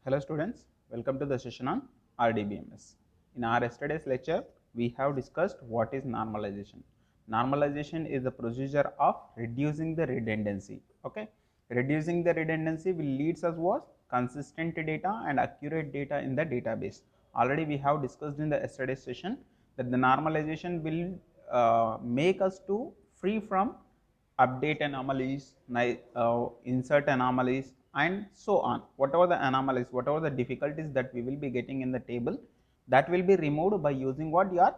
Hello students, welcome to the session on RDBMS. In our yesterday's lecture, we have discussed what is normalization. Normalization is the procedure of reducing the redundancy. Okay, reducing the redundancy will leads us what? Consistent data and accurate data in the database. Already we have discussed in the yesterday's session that the normalization will make us to free from update anomalies, insert anomalies and so on. Whatever the anomalies, whatever the difficulties that we will be getting in the table, that will be removed by using what? Your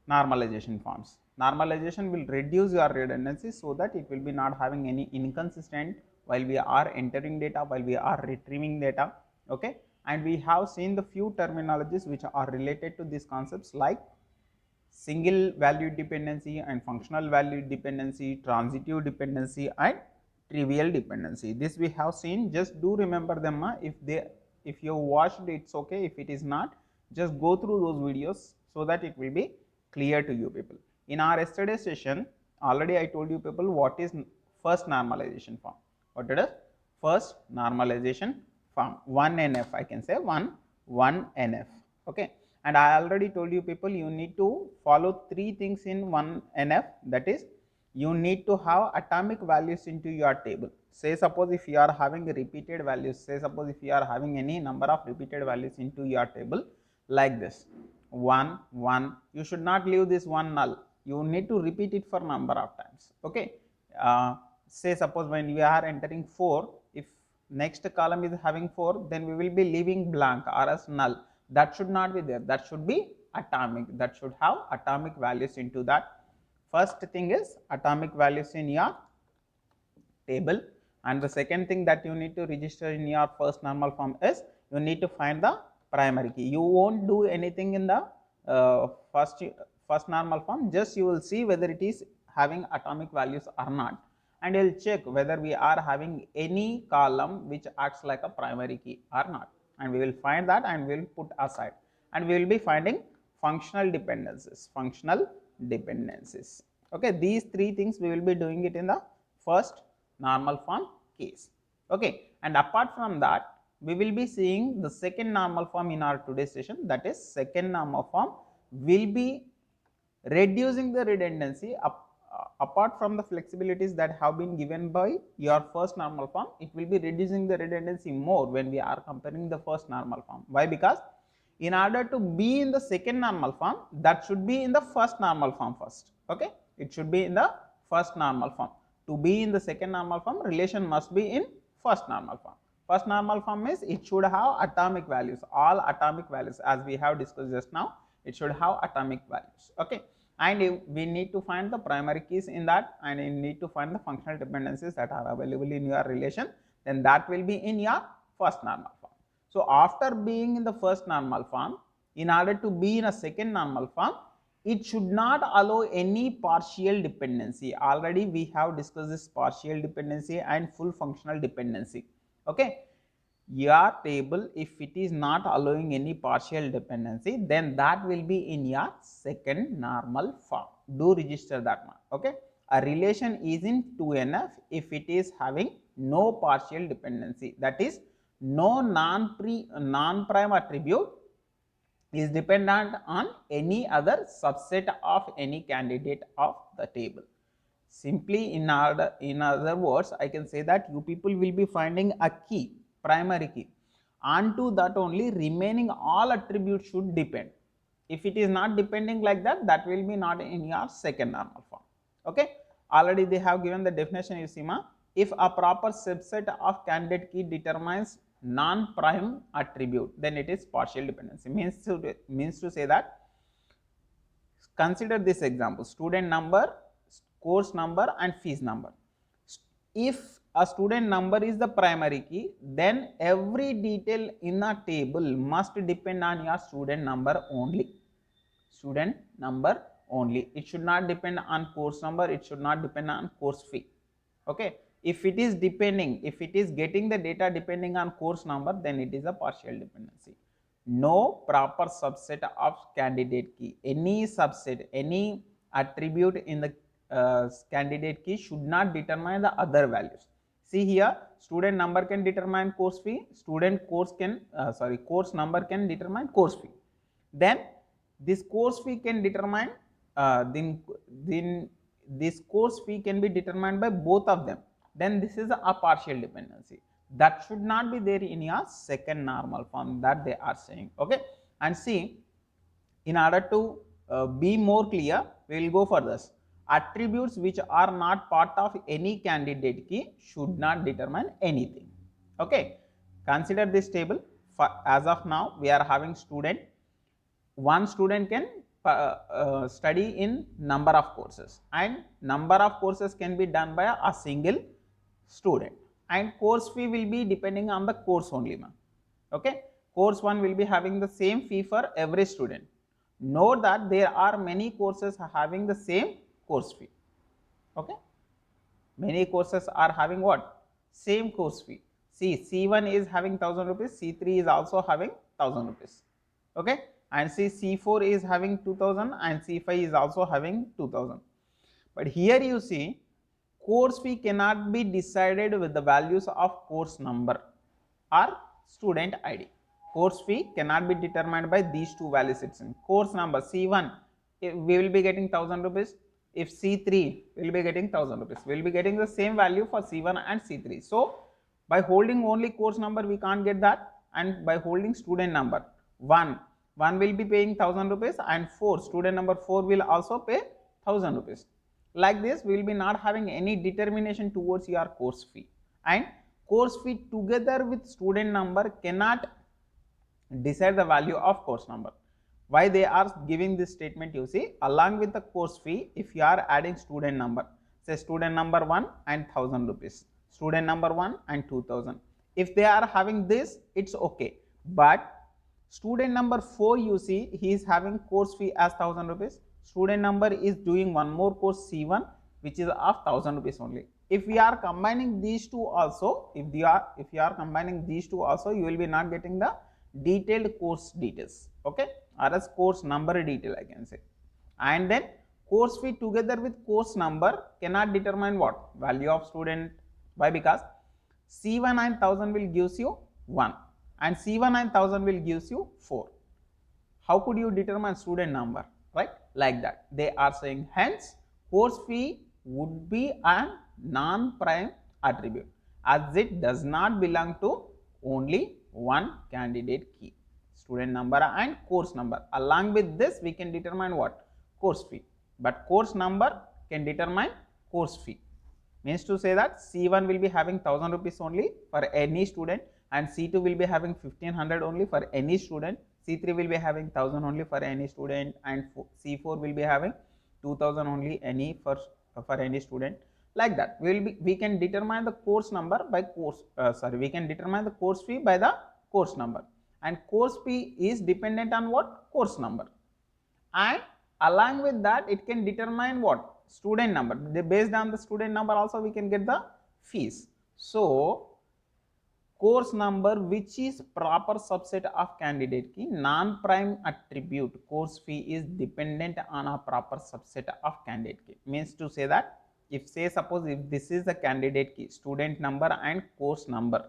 normalization forms. Normalization will reduce your redundancy so that it will be not having any inconsistent while we are entering data, while we are retrieving data. Okay, and we have seen the few terminologies which are related to these concepts like single value dependency and functional value dependency, transitive dependency and trivial dependency. This we have seen. Just do remember them. If you watched, it's okay. If it is not, just go through those videos so that it will be clear to you people. In our yesterday session, already I told you people what is first normalization form. What it is? First normalization form, 1NF, I can say 1NF. Okay, and I already told you people you need to follow three things in 1NF, that is you need to have atomic values into your table. Say suppose if you are having repeated values, say suppose if you are having any number of repeated values into your table like this 1 1, you should not leave this one null, you need to repeat it for number of times. Okay, say suppose when we are entering 4, if next column is having 4, then we will be leaving blank or as null. That should not be there, that should be atomic, that should have atomic values into that. First thing is atomic values in your table, and the second thing that you need to register in your first normal form is you need to find the primary key. You won't do anything in the first normal form, just you will see whether it is having atomic values or not, and you'll check whether we are having any column which acts like a primary key or not, and we will find that and we will put aside, and we will be finding functional dependencies. Okay, these three things we will be doing it in the first normal form case. Okay, and apart from that we will be seeing the second normal form in our today's session, that is second normal form will be reducing the redundancy apart from the flexibilities that have been given by your first normal form. It will be reducing the redundancy more when we are comparing the first normal form. Why? Because in order to be in the second normal form, that should be in the first normal form first. Okay, it should be in the first normal form. To be in the second normal form, relation must be in first normal form. First normal form means it should have atomic values, all atomic values, as we have discussed just now. It should have atomic values. Okay, and we need to find the primary keys in that, and you need to find the functional dependencies that are available in your relation, then that will be in your first normal form. So after being in the first normal form, in order to be in a second normal form, it should not allow any partial dependency. Already we have discussed this partial dependency and full functional dependency. Okay, your table, if it is not allowing any partial dependency, then that will be in your second normal form. Do register that one. Okay, a relation is in 2NF if it is having no partial dependency, that is no non-prime attribute is dependent on any other subset of any candidate of the table. Simply in other words, I can say that you people will be finding a key, primary key. Onto that only remaining all attributes should depend. If it is not depending like that, that will be not in your second normal form. Okay, already they have given the definition, you see ma, if a proper subset of candidate key determines non-prime attribute, then it is partial dependency. Means to say that, consider this example, student number, course number and fees number. If a student number is the primary key, then every detail in a table must depend on your student number only. Student number only. It should not depend on course number, it should not depend on course fee. Okay, if it is depending, if it is getting the data depending on course number, then it is a partial dependency. No proper subset of candidate key, any subset, any attribute in the candidate key should not determine the other values. See here, student number can determine course fee, course number can determine course fee. Then this course fee can determine, then this course fee can be determined by both of them. Then this is a partial dependency that should not be there in your second normal form, that they are saying. Okay, and see, in order to be more clear, we will go for this. Attributes which are not part of any candidate key should not determine anything. Okay, consider this table. As of now, we are having student. One student can study in number of courses, and number of courses can be done by a single student, and course fee will be depending on the course only, ma'am. Okay, course 1 will be having the same fee for every student. Note that there are many courses having the same course fee. Okay, many courses are having what? Same course fee. See, C1 is having 1000 rupees, C3 is also having 1000 rupees. Okay, and see, C4 is having 2000 and C5 is also having 2000. But here you see, course fee cannot be decided with the values of course number or student ID. Course fee cannot be determined by these two values itself. Course number C1, we will be getting 1000 rupees. If C3, we will be getting 1000 rupees. We will be getting the same value for C1 and C3. So, by holding only course number, we can't get that, and by holding student number, 1 will be paying 1000 rupees, and 4, student number 4 will also pay 1000 rupees. Like this, we will be not having any determination towards your course fee, and course fee together with student number cannot decide the value of course number. Why they are giving this statement? You see, along with the course fee, if you are adding student number, say student number 1 and 1000 rupees, student number 1 and 2000. If they are having this, it's okay. But student number 4, you see, he is having course fee as 1000 rupees. Student number is doing one more course C1, which is of 1000 rupees only. If we are combining these two also, if you are combining these two also, you will be not getting the detailed course details. Okay, or as course number detail, I can say. And then course fee together with course number cannot determine what? Value of student. Why? Because C1 and 1000 will gives you 1, and C1 and 1000 will gives you 4. How could you determine student number? Right, like that they are saying. Hence, course fee would be a non-prime attribute, as it does not belong to only one candidate key, student number and course number. Along with this, we can determine what? Course fee. But course number can determine course fee. Means to say that C1 will be having 1000 rupees only for any student, and C2 will be having 1500 only for any student. C3 will be having 1000 only for any student, and C4 will be having 2000 only for any student. Like that, we can determine the course number by we can determine the course fee by the course number, and course fee is dependent on what? Course number. And along with that, it can determine what? Student number. Based on the student number also, we can get the fees. So, course number, which is proper subset of candidate key, non-prime attribute, course fee is dependent on a proper subset of candidate key. Means to say that, if say suppose if this is the candidate key, student number and course number,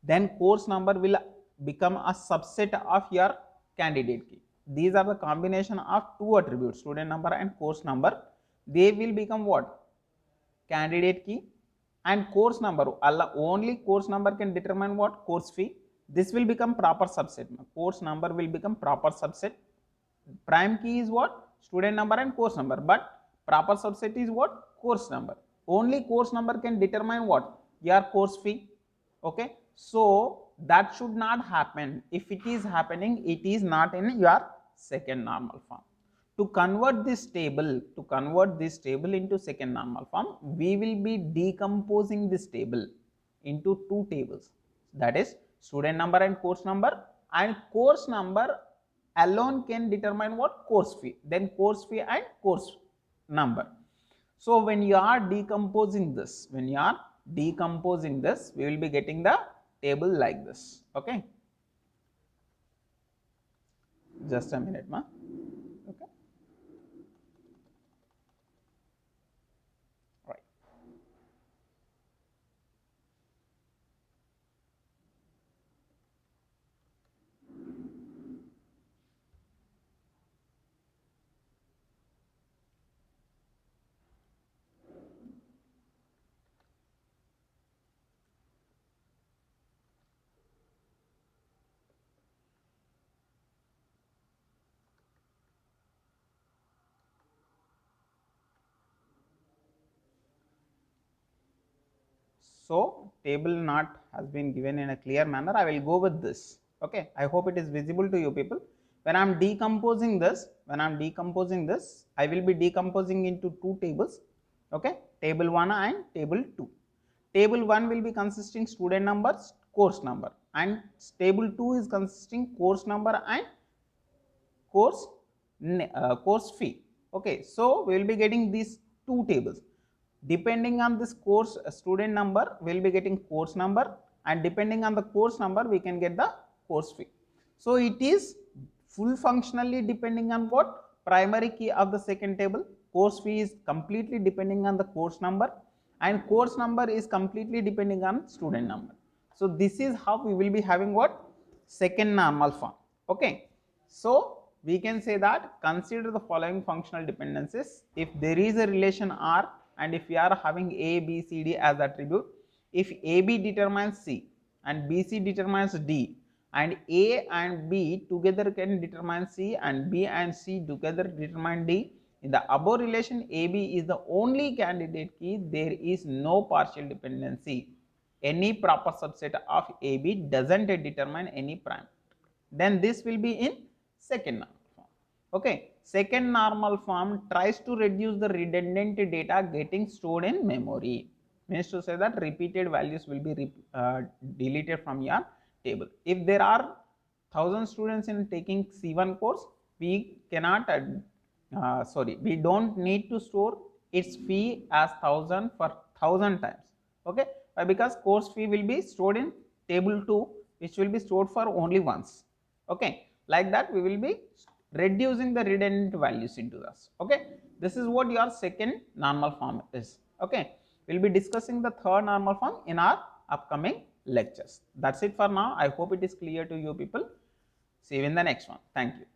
then course number will become a subset of your candidate key. These are the combination of two attributes, student number and course number. They will become what? Candidate key. And course number, only course number can determine what? Course fee. This will become proper subset. Course number will become proper subset. Prime key is what? Student number and course number. But proper subset is what? Course number. Only course number can determine what? Your course fee. Okay. So that should not happen. If it is happening, it is not in your second normal form. To convert this table into second normal form, we will be decomposing this table into two tables, that is student number and course number, and course number alone can determine what? Course fee, then course fee and course number. So when you are decomposing this, we will be getting the table like this. Okay, just a minute, ma. Okay. Right. So table not has been given in a clear manner. I will go with this. Okay, I hope it is visible to you people. When I am decomposing this, I will be decomposing into two tables. Okay, table 1 and table 2. Table 1 will be consisting student numbers, course number, and table 2 is consisting course number and course course fee. Okay, so we will be getting these two tables. Depending on this course student number, we will be getting course number, and depending on the course number, we can get the course fee. So it is full functionally depending on what? Primary key of the second table. Course fee is completely depending on the course number, and course number is completely depending on student number. So this is how we will be having what? Second normal form. Okay, so we can say that consider the following functional dependencies. If there is a relation R and if we are having A, B, C, D as attribute, if AB determines C and BC determines D, and A and B together can determine C and B and C together determine D, in the above relation AB is the only candidate key, there is no partial dependency. Any proper subset of AB doesn't determine any prime. Then this will be in second normal form. Okay, second normal form tries to reduce the redundant data getting stored in memory. Means to say that repeated values will be deleted from your table. If there are 1000 students in taking C1 course, we cannot we don't need to store its fee as 1000 for 1000 times. Okay, because course fee will be stored in table 2, which will be stored for only once. Okay, like that we will be reducing the redundant values into this. Okay, this is what your second normal form is. Okay, we'll be discussing the third normal form in our upcoming lectures. That's it for now. I hope it is clear to you people. See you in the next one. Thank you.